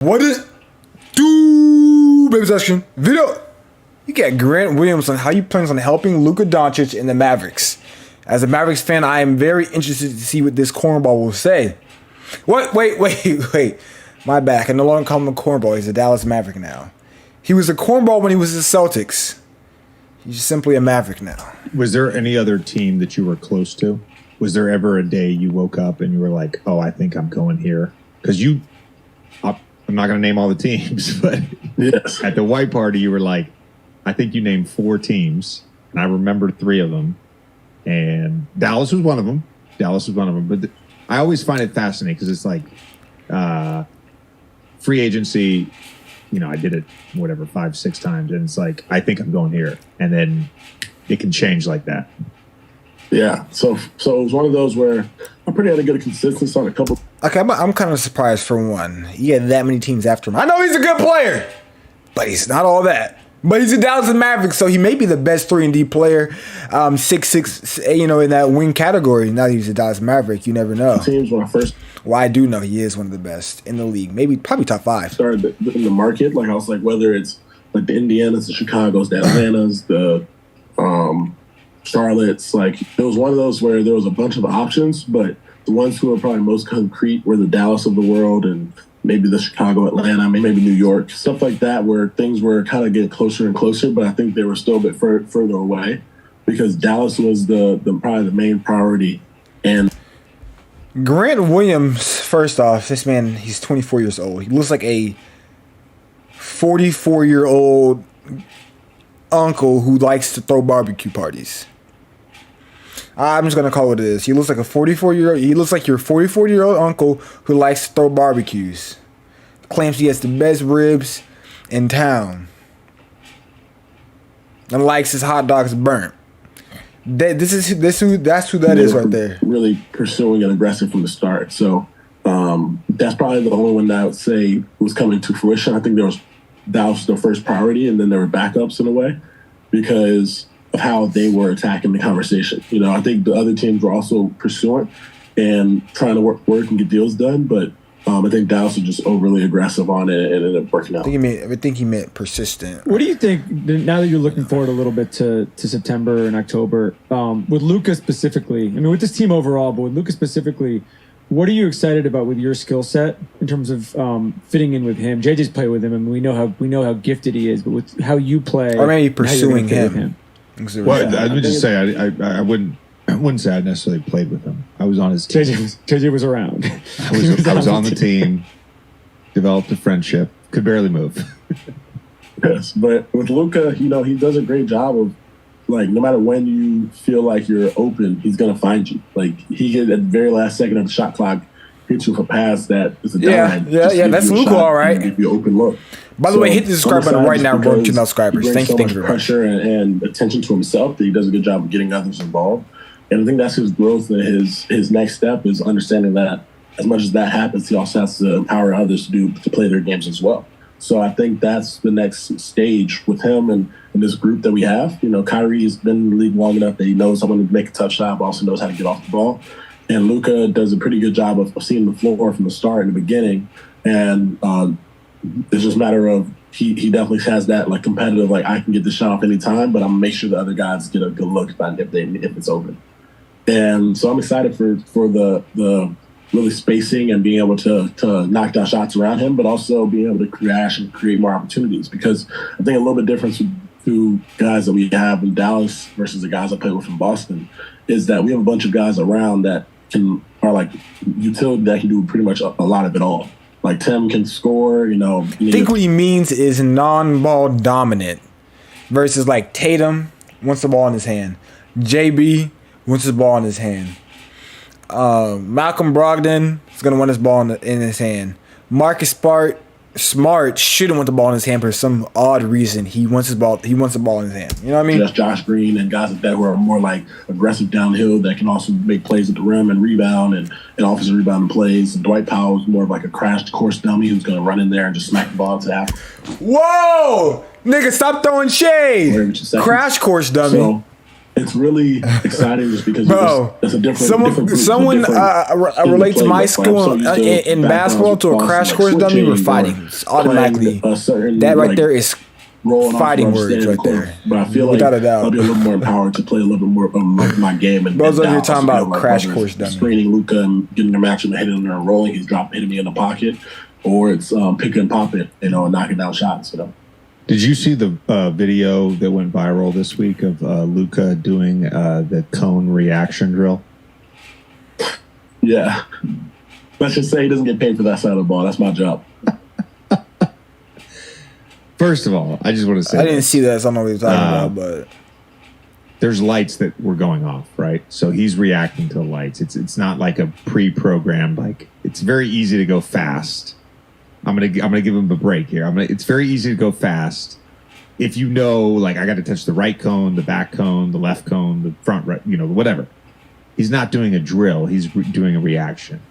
What is baby section video? You got Grant Williams on how you plans on helping Luka Doncic in the Mavericks. As a Mavericks fan, I am very interested to see what this cornball will say. What? Wait. My bad. I can no longer call him a cornball. He's a Dallas Maverick now. He was a cornball when he was the Celtics. He's simply a Maverick now. Was there any other team that you were close to? Was there ever a day you woke up and you were like, oh, I think I'm going here? Because I'm not going to name all the teams, but yes, at the white party, you were like, I think you named 4 teams, and I remember 3 of them. And Dallas was one of them. But I always find it fascinating because it's like free agency. You know, I did it, 5-6 times. And it's like, I think I'm going here. And then it can change like that. Yeah. So it was one of those where I'm pretty had a good consistency on a couple. Okay, I'm kind of surprised for one. He had that many teams after him. I know he's a good player, but he's not all that. But he's a Dallas Mavericks, so he may be the best 3-and-D player, 6'6", in that wing category. Now that he's a Dallas Maverick, you never know. Teams when I first. Well, I do know he is one of the best in the league. Probably top 5. Started in the market, like I was like, whether it's like the Indianas, the Chicago's, the Atlantas, the Charlotte's, like it was one of those where there was a bunch of options, but the ones who were probably most concrete were the Dallas of the world and maybe the Chicago, Atlanta, maybe New York, stuff like that, where things were kind of getting closer and closer, but I think they were still a bit further away because Dallas was the probably the main priority. And Grant Williams, first off, this man, he's 24 years old. He looks like a 44-year-old uncle who likes to throw barbecue parties. I'm just gonna call it what it is. He looks like a 44-year-old. He looks like your 44-year-old uncle who likes to throw barbecues. Claims he has the best ribs in town and likes his hot dogs burnt. That's who that is right there. Really pursuing and aggressive from the start. So that's probably the only one that I would say was coming to fruition. I think that was the first priority, and then there were backups in a way because of how they were attacking the conversation. I think the other teams were also pursuing and trying to work and get deals done, but I think Dallas was just overly aggressive on it and it ended up working out. I think he meant persistent. What do you think, now that you're looking forward a little bit to September and October, with Luka specifically, with this team overall, but with Luka specifically, what are you excited about with your skill set in terms of fitting in with him? JJ's played with him, and we know how gifted he is, but with how you play, or maybe pursuing him. Well, I would just say I wouldn't say I necessarily played with him. I was on his team. JJ was around. I was on the team. Developed a friendship. Could barely move. Yes, but with Luka, he does a great job of like no matter when you feel like you're open, he's gonna find you. Like he hit at the very last second of the shot clock, hit you for a pass that is a dime. Yeah. That's Luka, all right. Give you open look. By the way, hit the subscribe button right now. We're going to 2,000 subscribers. Thank you very much. Pressure and attention to himself that he does a good job of getting others involved. And I think that's his growth and his next step is understanding that as much as that happens, he also has to empower others to play their games as well. So I think that's the next stage with him and this group that we have. Kyrie has been in the league long enough that he knows someone to make a tough shot, but also knows how to get off the ball. And Luka does a pretty good job of seeing the floor from the start in the beginning. And it's just a matter of he definitely has that like competitive, like I can get the shot off any time, but I'm gonna make sure the other guys get a good look if it's open. And so I'm excited for the really spacing and being able to knock down shots around him, but also being able to crash and create more opportunities. Because I think a little bit difference with 2 guys that we have in Dallas versus the guys I play with in Boston is that we have a bunch of guys around that are like utility that can do pretty much a lot of it all. Like Tim can score, I think what he means is non-ball dominant versus like Tatum wants the ball in his hand. JB wants his ball in his hand. Malcolm Brogdon is going to want his ball in his hand. Marcus Smart shouldn't want the ball in his hand for some odd reason. He wants the ball in his hand. You know what I mean? Just Josh Green and guys like that who are more like aggressive downhill that can also make plays at the rim and rebound and offensive rebounding plays. And Dwight Powell is more of like a crash course dummy who's going to run in there and just smack the ball to half. Whoa! Nigga, stop throwing shade. Crash course dummy. it's really exciting just because Bro, it's a different. someone relate to my school in basketball to a crash course dummy. We're fighting automatically. That right there is fighting words right there. But I feel like I'll be a little more empowered to play a little bit more of my game. And those are you're talking about crash course dummy. Screening Luka and getting a match and hitting him and rolling. He's hitting me in the pocket, or it's pick and pop it, and knocking down shots. Did you see the video that went viral this week of Luka doing the cone reaction drill? Yeah. Let's just say he doesn't get paid for that side of the ball. That's my job. First of all, I just want to say I didn't see that, so I don't know what you're talking about, but there's lights that were going off, right? So he's reacting to the lights. It's not like a pre-programmed, like it's very easy to go fast. I'm gonna give him a break here. It's very easy to go fast if you know, like I got to touch the right cone, the back cone, the left cone, the front right, whatever. He's not doing a drill. He's doing a reaction.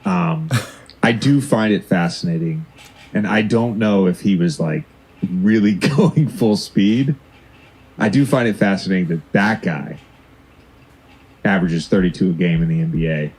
I do find it fascinating, and I don't know if he was like really going full speed. I do find it fascinating that guy averages 32 a game in the NBA.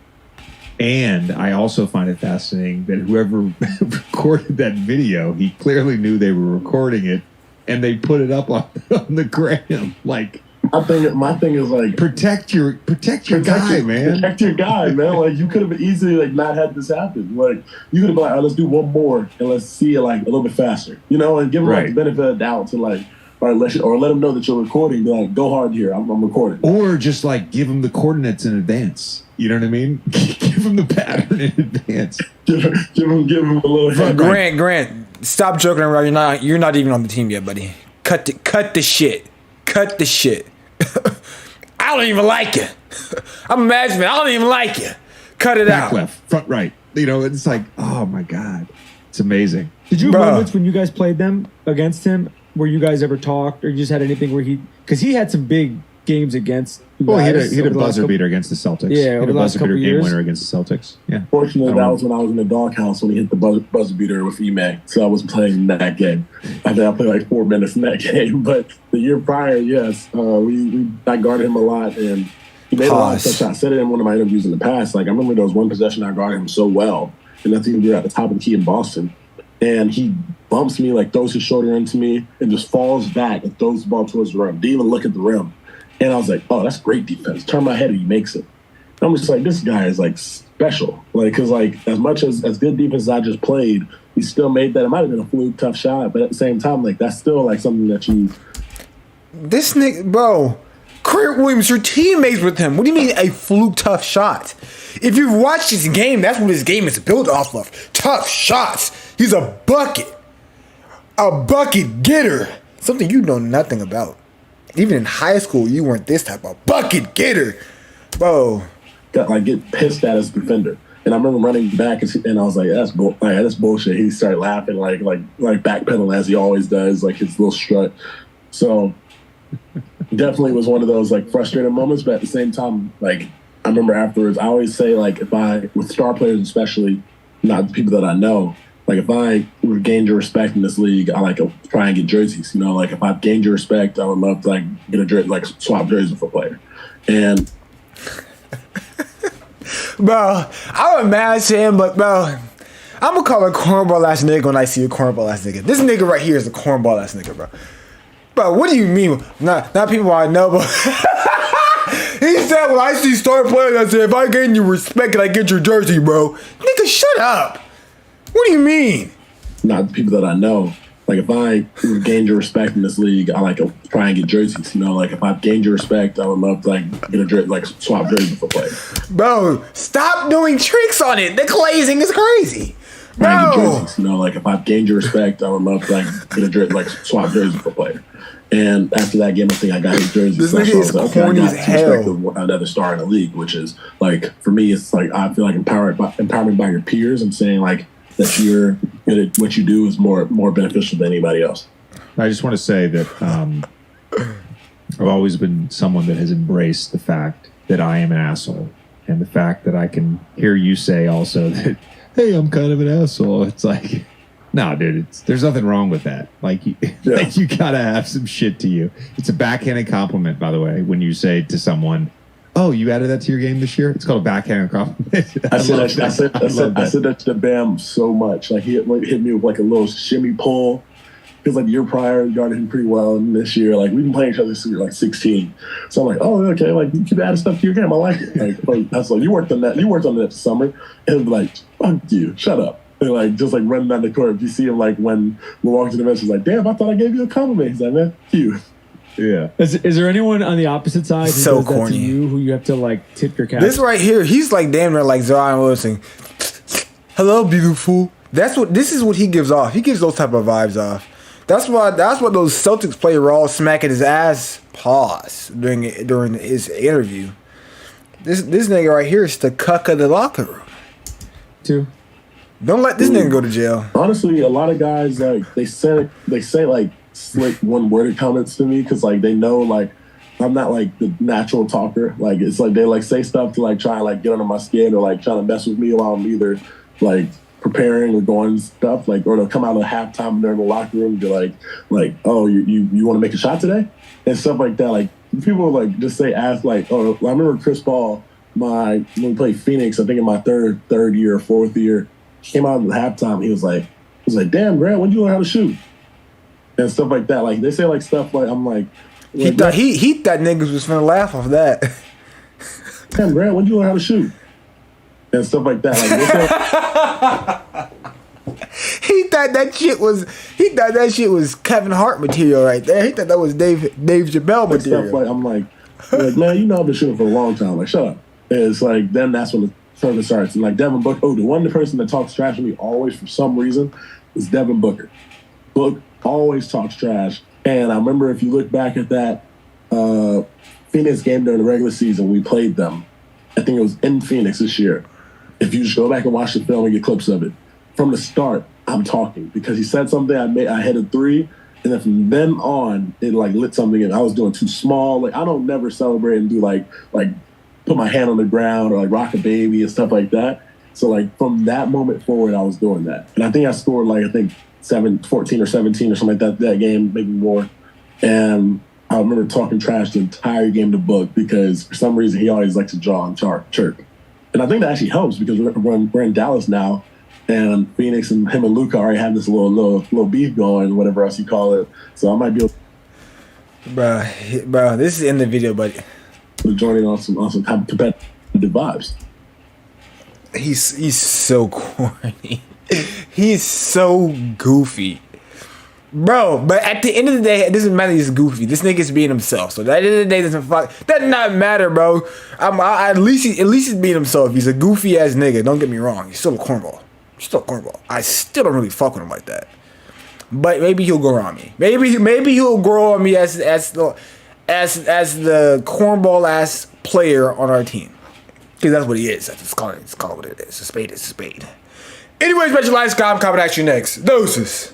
And I also find it fascinating that whoever recorded that video, he clearly knew they were recording it, and they put it up on the gram. Like my thing is like protect your guy, man. Protect your guy, man. Like you could have easily like not had this happen. Like you could have been like, let's do one more and let's see it like a little bit faster, and give him like the benefit of the doubt to like. Or let them know that you're recording. Be like, go hard here. I'm recording. Or just like give them the coordinates in advance. You know what I mean? Give them the pattern in advance. give him a little. Grant, stop joking around. You're not even on the team yet, buddy. Cut the shit. Cut the shit. I don't even like you. I'm a Mavs. I don't even like you. Cut it Back out. Left, front, right. It's like, oh my god, it's amazing. Did you have moments when you guys played them against him? Where you guys ever talked, or you just had anything where because he had some big games against. Well, he had a buzzer beater against the Celtics. Yeah, over the last couple game years. Winner against the Celtics. Yeah. Fortunately, that was when I was in the doghouse when he hit the buzzer beater with Ime, so I was playing in that game. I think I played like 4 minutes in that game, but the year prior, yes, I guarded him a lot, and he made a lot of tough shots. I said it in one of my interviews in the past. Like I remember there was one possession I guarded him so well, and I think we were at the top of the key in Boston, and he bumps me, like throws his shoulder into me, and just falls back and throws the ball towards the rim. Didn't even look at the rim. And I was like, oh, that's great defense. Turn my head and he makes it. And I'm just like, this guy is like special. Like, because like as much as good defense as I just played, he still made that. It might have been a fluke, tough shot, but at the same time, like that's still like something that you. This nigga, bro. Grant Williams, your teammates with him. What do you mean a fluke tough shot? If you've watched his game, that's what his game is built off of. Tough shots. He's a bucket. A bucket getter. Something you know nothing about. Even in high school, you weren't this type of bucket getter. Bro. Get pissed at as a defender. And I remember running back and I was like, that's bullshit. He started laughing, like backpedaling as he always does, like his little strut. So definitely was one of those like frustrating moments, but at the same time, like I remember afterwards, I always say like with star players especially, not the people that I know, like if I gained your respect in this league, I like to try and get jerseys. Like if I've gained your respect, I would love to like get a jersey, like swap jerseys with a player. And bro, I would match him, but bro, I'm gonna call a cornball ass nigga when I see a cornball ass nigga. This nigga right here is a cornball ass nigga, bro. Bro, what do you mean? Not people I know, but he said when I see star players, I said if I gain your respect, I get your jersey, bro. Nigga, shut up. What do you mean? Not the people that I know. Like if I gained your respect in this league, I like to try and get jerseys. Like if I've gained your respect, I would love to like get a jersey, like swap jerseys with a player. Bro, stop doing tricks on it. The glazing is crazy. Bro, jerseys, like if I've gained your respect, I would love to like get a jersey, like swap jerseys with a player. And after that game, I think I got his jersey. This nigga is corny as hell. Another star in the league, which is like for me, it's like I feel like empowerment by your peers and saying like that you're good at what you do is more beneficial than anybody else. I just want to say that I've always been someone that has embraced the fact that I am an asshole, and the fact that I can hear you say also that, hey, I'm kind of an asshole. It's like No, dude, there's nothing wrong with that. Like, like you gotta have some shit to you. It's a backhanded compliment, by the way, when you say to someone, "Oh, you added that to your game this year." It's called a backhanded compliment. I said that to Bam so much. Like he hit me with like a little shimmy pull. Because like the year prior, guarded him pretty well, and this year, like we've been playing each other since we were like 16. So I'm like, oh, okay, like you keep adding stuff to your game. I like it. Like that's like you worked on that. You worked on that this summer, and it'd be like, fuck you, shut up. And like just like running down the court. If you see him like when we're walking to the bench, he's like, damn, I thought I gave you a compliment. He's like, man, you. Yeah. Is there anyone on the opposite side who So does that corny. to you who you have to like tip your cap? This right here, he's like damn near like Zion Wilson. Hello, beautiful. This is what he gives off. He gives those type of vibes off. That's what those Celtics players were all smacking his ass. Pause during his interview. This nigga right here is the cuck of the locker room. Too. Don't let this nigga go to jail. Honestly, a lot of guys like they say like slick one-worded comments to me because like they know like I'm not like the natural talker. Like it's like they like say stuff to like try and like get under my skin or like trying to mess with me while I'm either like preparing or going stuff like, or they'll come out of halftime and they're in the locker room and be like, oh, you want to make a shot today and stuff like that. Like people like just ask like, oh, I remember Chris Paul, when we played Phoenix, I think in my third year or fourth year, he came out at halftime. He was like, damn, Grant, when did you learn how to shoot? And stuff like that. Like they say like stuff like I'm like He thought niggas was finna laugh off that. damn, Grant, when did you learn how to shoot? And stuff like that. Like, He thought that shit was Kevin Hart material right there. He thought that was Dave Chappelle material. stuff like I'm like, man, you know I've been shooting for a long time. Like, shut up. And it's like then that's when the tournament starts. And like Devin Booker, the person that talks trash to me always for some reason is Devin Booker. Book always talks trash. And I remember if you look back at that Phoenix game during the regular season, we played them. I think it was in Phoenix this year. If you just go back and watch the film and get clips of it, from the start, I'm talking because he said something. I hit a three, and then from then on, it like lit something, and I was doing too small. Like I don't never celebrate and do like put my hand on the ground or like rock a baby and stuff like that. So like from that moment forward, I was doing that, and I think I scored like 14 or 17 or something like that game, maybe more. And I remember talking trash the entire game to Book because for some reason he always likes to draw and chirp. And I think that actually helps because we're in Dallas now, and Phoenix and him and Luka already have this little beef going, whatever else you call it. So I might be able Bro, this is in the video, but to join in on some competitive vibes. he's so corny. He's so goofy. Bro, but at the end of the day, it doesn't matter he's goofy. This nigga's being himself. So at the end of the day, that does not matter, bro. At least he's being himself. He's a goofy ass nigga. Don't get me wrong. He's still a cornball. I still don't really fuck with him like that. But maybe he'll grow on me. Maybe he'll grow on me as the cornball ass player on our team. Because that's what he is. It's called what it is. A spade is a spade. Anyways, bet your lives, comment at you next. Doses.